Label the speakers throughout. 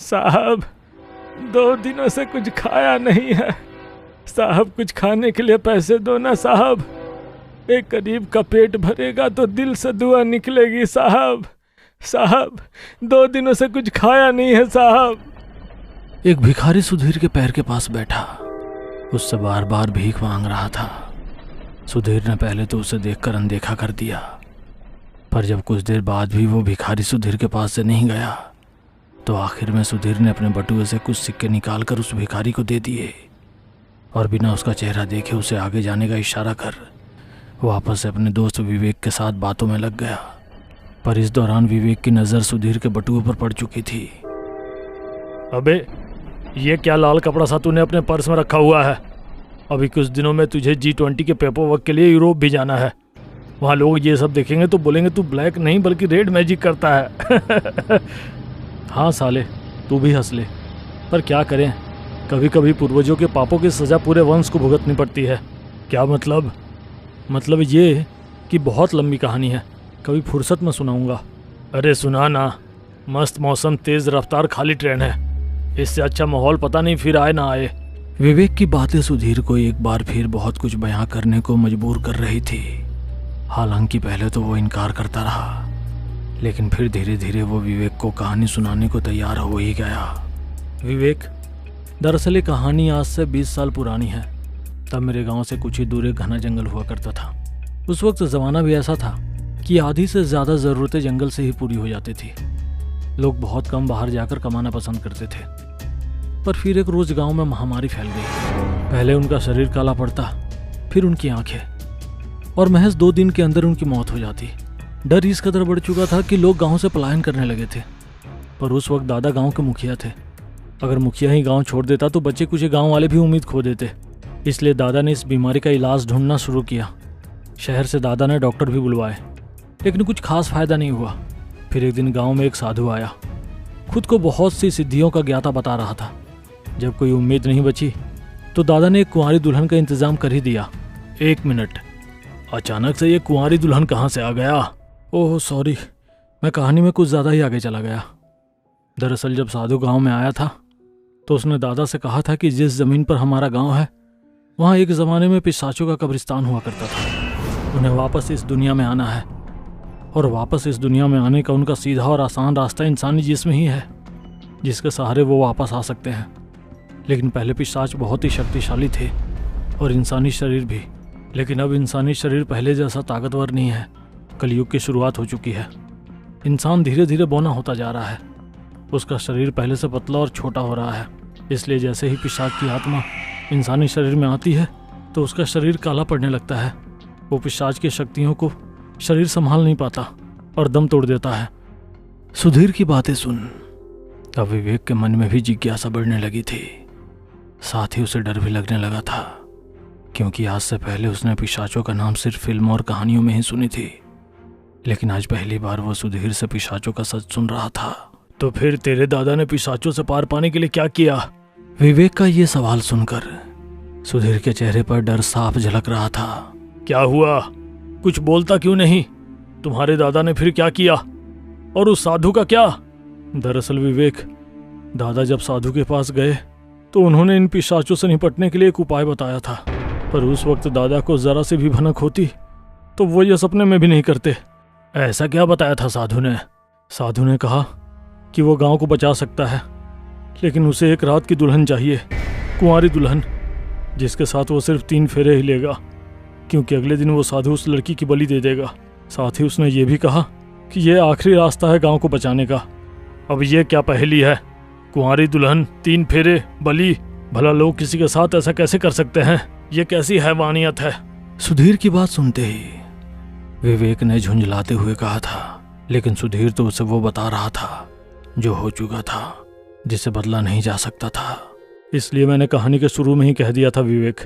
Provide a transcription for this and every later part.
Speaker 1: साहब 2 दिनों से कुछ खाया नहीं है। साहब कुछ खाने के लिए पैसे दो ना साहब। एक गरीब का पेट भरेगा तो दिल से दुआ निकलेगी साहब। साहब 2 दिनों से कुछ खाया नहीं है साहब।
Speaker 2: एक भिखारी सुधीर के पैर के पास बैठा उससे बार बार भीख मांग रहा था। सुधीर ने पहले तो उसे देखकर अनदेखा कर दिया, पर जब कुछ देर बाद भी वो भिखारी सुधीर के पास से नहीं गया तो आखिर में सुधीर ने अपने बटुए से कुछ सिक्के निकालकर उस भिखारी को दे दिए और बिना उसका चेहरा देखे उसे आगे जाने का इशारा कर वापस से अपने दोस्त विवेक के साथ बातों में लग गया। पर इस दौरान विवेक की नज़र सुधीर के बटुए पर पड़ चुकी थी।
Speaker 1: अबे ये क्या लाल कपड़ा सा तूने अपने पर्स में रखा हुआ है? अभी कुछ दिनों में तुझे G20 के पेपर वर्क के लिए यूरोप भी जाना है। वहाँ लोग ये सब देखेंगे तो बोलेंगे तू ब्लैक नहीं बल्कि रेड मैजिक करता है। हाँ साले तू भी हंस ले, पर क्या करें, कभी कभी पूर्वजों के पापों की सज़ा पूरे वंश को भुगतनी पड़ती है। क्या मतलब? मतलब ये कि बहुत लंबी कहानी है, कभी फुर्सत में सुनाऊंगा। अरे सुना ना, मस्त मौसम, तेज़ रफ्तार, खाली ट्रेन है, इससे अच्छा माहौल पता नहीं फिर आए ना आए।
Speaker 2: विवेक की बातें सुधीर को एक बार फिर बहुत कुछ बयां करने को मजबूर कर रही थी। हालांकि पहले तो वो इनकार करता रहा, लेकिन फिर धीरे धीरे वो विवेक को कहानी सुनाने को तैयार हो ही गया।
Speaker 1: विवेक, दरअसल ये कहानी आज से 20 साल पुरानी है। तब मेरे गांव से कुछ ही दूर एक घना जंगल हुआ करता था। उस वक्त ज़माना भी ऐसा था कि आधी से ज़्यादा ज़रूरतें जंगल से ही पूरी हो जाती थी। लोग बहुत कम बाहर जाकर कमाना पसंद करते थे। पर फिर एक रोज़ गांव में महामारी फैल गई। पहले उनका शरीर काला पड़ता, फिर उनकी आंखें, और महज 2 दिन के अंदर उनकी मौत हो जाती। डर इस कदर बढ़ चुका था कि लोग गांव से पलायन करने लगे थे। पर उस वक्त दादा गांव के मुखिया थे। अगर मुखिया ही गांव छोड़ देता तो बच्चे कुछ गांव वाले भी उम्मीद खो देते। इसलिए दादा ने इस बीमारी का इलाज ढूंढना शुरू किया। शहर से दादा ने डॉक्टर भी बुलवाए, लेकिन कुछ खास फायदा नहीं हुआ। फिर एक दिन गांव में एक साधु आया, खुद को बहुत सी सिद्धियों का ज्ञाता बता रहा था। जब कोई उम्मीद नहीं बची तो दादा ने एक कुंवारी दुल्हन का इंतजाम कर ही दिया।
Speaker 2: 1 मिनट, अचानक से ये कुंवारी दुल्हन कहाँ से आ गया?
Speaker 1: ओह सॉरी, मैं कहानी में कुछ ज़्यादा ही आगे चला गया। दरअसल जब साधु गांव में आया था तो उसने दादा से कहा था कि जिस ज़मीन पर हमारा गांव है वहाँ एक ज़माने में पिशाचों का कब्रिस्तान हुआ करता था। उन्हें वापस इस दुनिया में आना है, और वापस इस दुनिया में आने का उनका सीधा और आसान रास्ता इंसानी जिस्म ही है, जिसके सहारे वो वापस आ सकते हैं। लेकिन पहले पिशाच बहुत ही शक्तिशाली थे और इंसानी शरीर भी, लेकिन अब इंसानी शरीर पहले जैसा ताकतवर नहीं है। कलयुग की शुरुआत हो चुकी है। इंसान धीरे धीरे बौना होता जा रहा है। उसका शरीर पहले से पतला और छोटा हो रहा है। इसलिए जैसे ही पिशाच की आत्मा इंसानी शरीर में आती है तो उसका शरीर काला पड़ने लगता है। वो पिशाच की शक्तियों को शरीर संभाल नहीं पाता और दम तोड़ देता है।
Speaker 2: सुधीर की बातें सुन अब विवेक के मन में भी जिज्ञासा बढ़ने लगी थी। साथ ही उसे डर भी लगने लगा था, क्योंकि आज से पहले उसने पिशाचों का नाम सिर्फ फिल्मों और कहानियों में ही सुनी थी। लेकिन आज पहली बार वो सुधीर से पिशाचों का सच सुन रहा था।
Speaker 1: तो फिर तेरे दादा ने पिशाचों से पार पाने के लिए क्या किया?
Speaker 2: विवेक का ये सवाल सुनकर सुधीर के चेहरे पर डर साफ झलक रहा था।
Speaker 1: क्या हुआ? कुछ बोलता क्यों नहीं? तुम्हारे दादा ने फिर क्या किया? और उस साधु का क्या? दरअसल विवेक, दादा जब साधु के पास गए तो उन्होंने इन पिशाचों से निपटने के लिए एक उपाय बताया था। पर उस वक्त दादा को जरा से भी भनक होती तो वो ये सपने में भी नहीं करते।
Speaker 2: ऐसा क्या बताया था साधु ने?
Speaker 1: साधु ने कहा कि वो गांव को बचा सकता है, लेकिन उसे एक रात की दुल्हन चाहिए, कुंवारी दुल्हन, जिसके साथ वो सिर्फ 3 फेरे ही लेगा, क्योंकि अगले दिन वो साधु उस लड़की की बलि दे देगा। साथ ही उसने ये भी कहा कि ये आखिरी रास्ता है गांव को बचाने का। अब ये क्या पहेली है? कुंवारी दुल्हन, 3 फेरे, बलि। भला लोग किसी के साथ ऐसा कैसे कर सकते हैं? ये कैसी हैवानियत है?
Speaker 2: सुधीर की बात सुनते ही विवेक ने झुंझलाते हुए कहा था, लेकिन सुधीर तो उसे वो बता रहा था जो हो चुका था, जिसे बदला नहीं जा सकता था।
Speaker 1: इसलिए मैंने कहानी के शुरू में ही कह दिया था विवेक,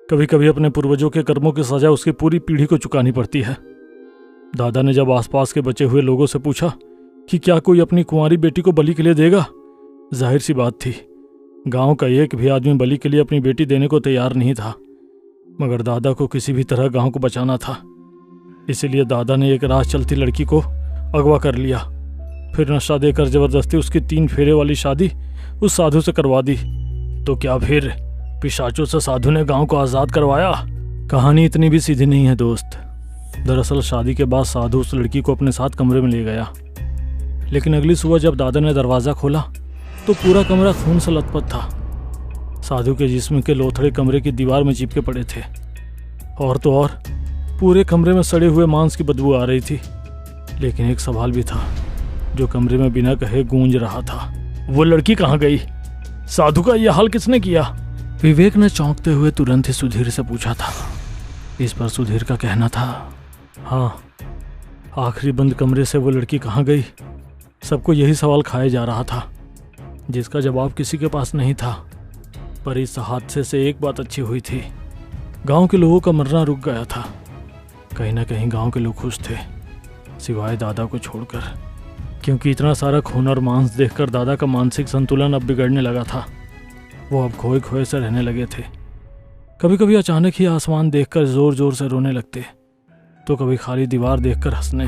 Speaker 1: कभी कभी अपने पूर्वजों के कर्मों की सजा उसकी पूरी पीढ़ी को चुकानी पड़ती है। दादा ने जब आसपास के बचे हुए लोगों से पूछा कि क्या कोई अपनी कुंवारी बेटी को बलि के लिए देगा, जाहिर सी बात थी गांव का एक भी आदमी बलि के लिए अपनी बेटी देने को तैयार नहीं था। मगर दादा को किसी भी तरह गांव को बचाना था, इसीलिए दादा ने एक राह चलती लड़की को अगवा कर लिया फिर नशा देकर जबरदस्ती उसकी 3 फेरे वाली शादी उस साधु से करवा दी। तो क्या फिर पिशाचों से साधु ने गांव को आज़ाद करवाया? कहानी इतनी भी सीधी नहीं है दोस्त। दरअसल शादी के बाद साधु उस लड़की को अपने साथ कमरे में ले गया, लेकिन अगली सुबह जब दादा ने दरवाज़ा खोला तो पूरा कमरा खून से लथपथ था। साधु के जिस्म के लोथड़े कमरे की दीवार में चिपके पड़े थे, और तो और पूरे कमरे में सड़े हुए मांस की बदबू आ रही थी। लेकिन एक सवाल भी था जो कमरे में बिना कहे गूंज रहा था, वो लड़की कहाँ गई? साधु का यह हाल किसने किया? विवेक ने चौंकते हुए तुरंत ही सुधीर से पूछा था। इस पर सुधीर का कहना था, हाँ, आखिरी बंद कमरे से वो लड़की कहाँ गई? सबको यही सवाल खाया जा रहा था, जिसका जवाब किसी के पास नहीं था। पर इस हादसे से एक बात अच्छी हुई थी, गांव के लोगों का मरना रुक गया था। कहीं ना कहीं गांव के लोग खुश थे, सिवाय दादा को छोड़कर, क्योंकि इतना सारा खून और मांस देखकर दादा का मानसिक संतुलन अब बिगड़ने लगा था। वो अब खोए खोए से रहने लगे थे। कभी कभी अचानक ही आसमान देखकर जोर जोर से रोने लगते, तो कभी खाली दीवार देखकर हंसने।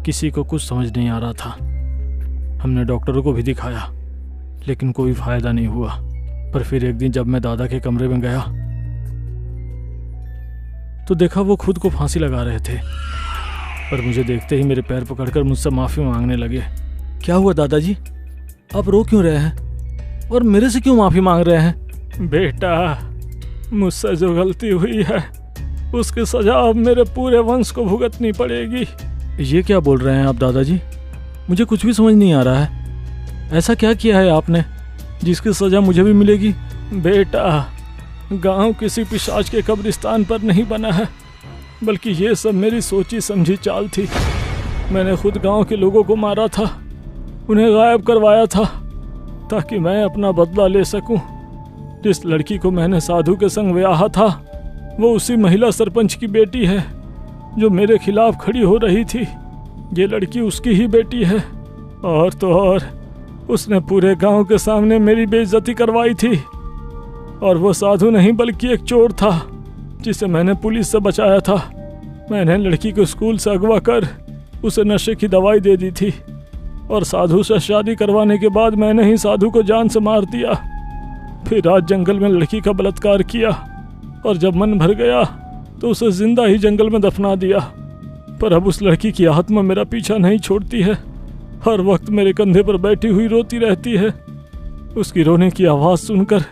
Speaker 1: किसी को कुछ समझ नहीं आ रहा था। हमने डॉक्टरों को भी दिखाया, लेकिन कोई फायदा नहीं हुआ। पर फिर एक दिन जब मैं दादा के कमरे में गया तो देखा वो खुद को फांसी लगा रहे थे। पर मुझे देखते ही मेरे पैर पकड़कर मुझसे माफ़ी मांगने लगे। क्या हुआ दादाजी, आप रो क्यों रहे हैं और मेरे से क्यों माफ़ी मांग रहे हैं? बेटा, मुझसे जो गलती हुई है उसकी सजा अब मेरे पूरे वंश को भुगतनी पड़ेगी। ये क्या बोल रहे हैं आप दादाजी? मुझे कुछ भी समझ नहीं आ रहा है। ऐसा क्या किया है आपने जिसकी सजा मुझे भी मिलेगी? बेटा, गांव किसी पिशाच के कब्रिस्तान पर नहीं बना है, बल्कि ये सब मेरी सोची समझी चाल थी। मैंने खुद गांव के लोगों को मारा था, उन्हें गायब करवाया था, ताकि मैं अपना बदला ले सकूं। जिस लड़की को मैंने साधु के संग ब्याहा था, वो उसी महिला सरपंच की बेटी है जो मेरे खिलाफ खड़ी हो रही थी। ये लड़की उसकी ही बेटी है, और तो और उसने पूरे गांव के सामने मेरी बेइज्जती करवाई थी। और वो साधु नहीं बल्कि एक चोर था जिसे मैंने पुलिस से बचाया था। मैंने लड़की को स्कूल से अगवा कर उसे नशे की दवाई दे दी थी, और साधु से शादी करवाने के बाद मैंने ही साधु को जान से मार दिया। फिर रात जंगल में लड़की का बलात्कार किया, और जब मन भर गया तो उसे जिंदा ही जंगल में दफना दिया। पर अब उस लड़की की आत्मा मेरा पीछा नहीं छोड़ती है, हर वक्त मेरे कंधे पर बैठी हुई रोती रहती है। उसकी रोने की आवाज़ सुनकर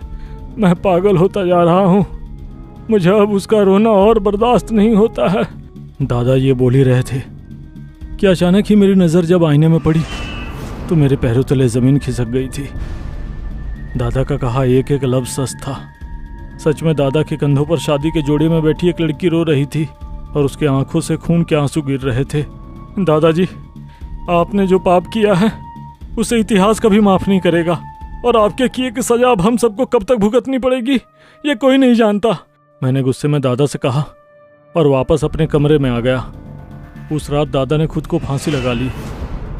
Speaker 1: मैं पागल होता जा रहा हूँ। मुझे अब उसका रोना और बर्दाश्त नहीं होता है। दादा ये बोल ही रहे थे कि अचानक ही मेरी नज़र जब आईने में पड़ी तो मेरे पैरों तले ज़मीन खिसक गई थी। दादा का कहा एक एक लफ्ज़ सच था। सच में दादा के कंधों पर शादी के जोड़े में बैठी एक लड़की रो रही थी, और उसके आंखों से खून के आंसू गिर रहे थे। दादाजी, आपने जो पाप किया है उसे इतिहास कभी माफ़ नहीं करेगा, और आपके किए की सजा अब हम सबको कब तक भुगतनी पड़ेगी ये कोई नहीं जानता। मैंने गुस्से में दादा से कहा और वापस अपने कमरे में आ गया। उस रात दादा ने खुद को फांसी लगा ली,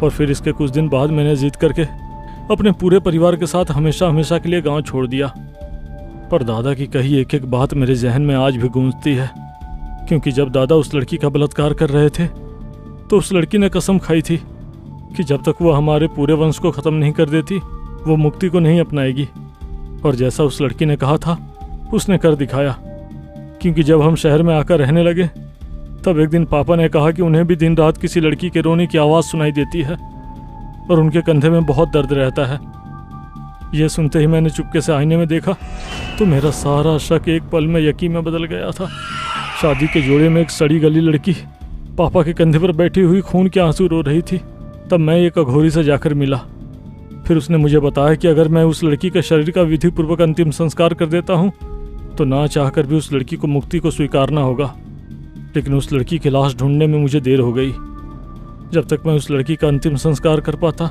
Speaker 1: और फिर इसके कुछ दिन बाद मैंने जिद करके अपने पूरे परिवार के साथ हमेशा हमेशा के लिए गांव छोड़ दिया। पर दादा की कही एक एक बात मेरे जहन में आज भी गूंजती है, क्योंकि जब दादा उस लड़की का बलात्कार कर रहे थे तो उस लड़की ने कसम खाई थी कि जब तक वो हमारे पूरे वंश को ख़त्म नहीं कर देती वो मुक्ति को नहीं अपनाएगी। और जैसा उस लड़की ने कहा था उसने कर दिखाया, क्योंकि जब हम शहर में आकर रहने लगे तब एक दिन पापा ने कहा कि उन्हें भी दिन रात किसी लड़की के रोने की आवाज़ सुनाई देती है, और उनके कंधे में बहुत दर्द रहता है। यह सुनते ही मैंने चुपके से आईने में देखा तो मेरा सारा शक एक पल में यकीन में बदल गया था। शादी के जोड़े में एक सड़ी गली लड़की पापा के कंधे पर बैठी हुई खून के आंसू रो रही थी। तब मैं एक अघोरी से जाकर मिला। फिर उसने मुझे बताया कि अगर मैं उस लड़की के शरीर का विधिपूर्वक अंतिम संस्कार कर देता हूँ तो ना चाहकर भी उस लड़की को मुक्ति को स्वीकारना होगा। लेकिन उस लड़की की लाश ढूंढने में मुझे देर हो गई। जब तक मैं उस लड़की का अंतिम संस्कार कर पाता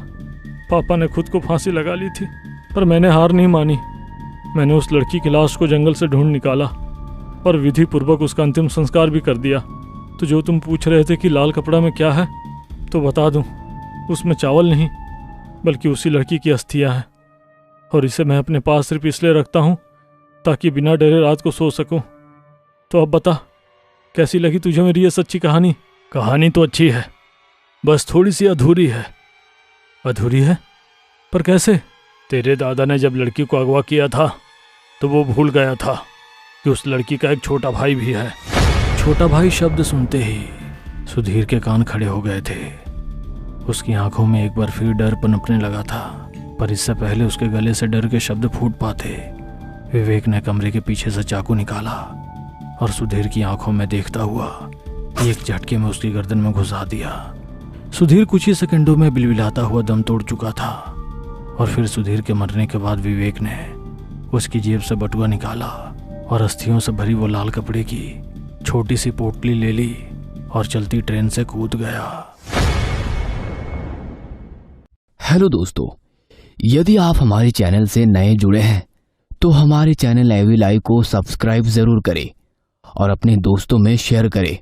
Speaker 1: पापा ने खुद को फांसी लगा ली थी। पर मैंने हार नहीं मानी। मैंने उस लड़की की लाश को जंगल से ढूंढ निकाला और विधि पूर्वक उसका अंतिम संस्कार भी कर दिया। तो जो तुम पूछ रहे थे कि लाल कपड़ा में क्या है, तो बता दूं, उसमें चावल नहीं बल्कि उसी लड़की की अस्थियां हैं, और इसे मैं अपने पास सिर्फ इसलिए रखता हूं ताकि बिना डरे रात को सो सकूं। तो अब बता, कैसी लगी तुझे मेरी ये सच्ची कहानी? कहानी तो अच्छी है, बस थोड़ी सी अधूरी है। अधूरी है? पर कैसे? तेरे दादा ने जब लड़की को अगवा किया था तो वो भूल गया था कि उस लड़की का एक छोटा भाई भी है। छोटा भाई शब्द सुनते ही सुधीर के कान खड़े हो गए थे। उसकी आंखों में एक बार फिर डर पनपने लगा था, पर इससे पहले उसके गले से डर के शब्द फूट पाते, विवेक ने कमरे के पीछे से चाकू निकाला और सुधीर की आंखों में देखता हुआ एक झटके में उसकी गर्दन में घुसा दिया। सुधीर कुछ ही सेकंडों में बिलबिलाता हुआ दम तोड़ चुका था और फिर सुधीर के मरने के बाद विवेक ने उसकी जेब से बटुआ निकाला और अस्थियों से भरी वो लाल कपड़े की छोटी सी पोटली ले ली और चलती ट्रेन से कूद गया।
Speaker 3: हेलो दोस्तों, यदि आप हमारे चैनल से नए जुड़े हैं तो हमारे चैनल एवी लाइव को सब्सक्राइब जरूर करें और अपने दोस्तों में शेयर करें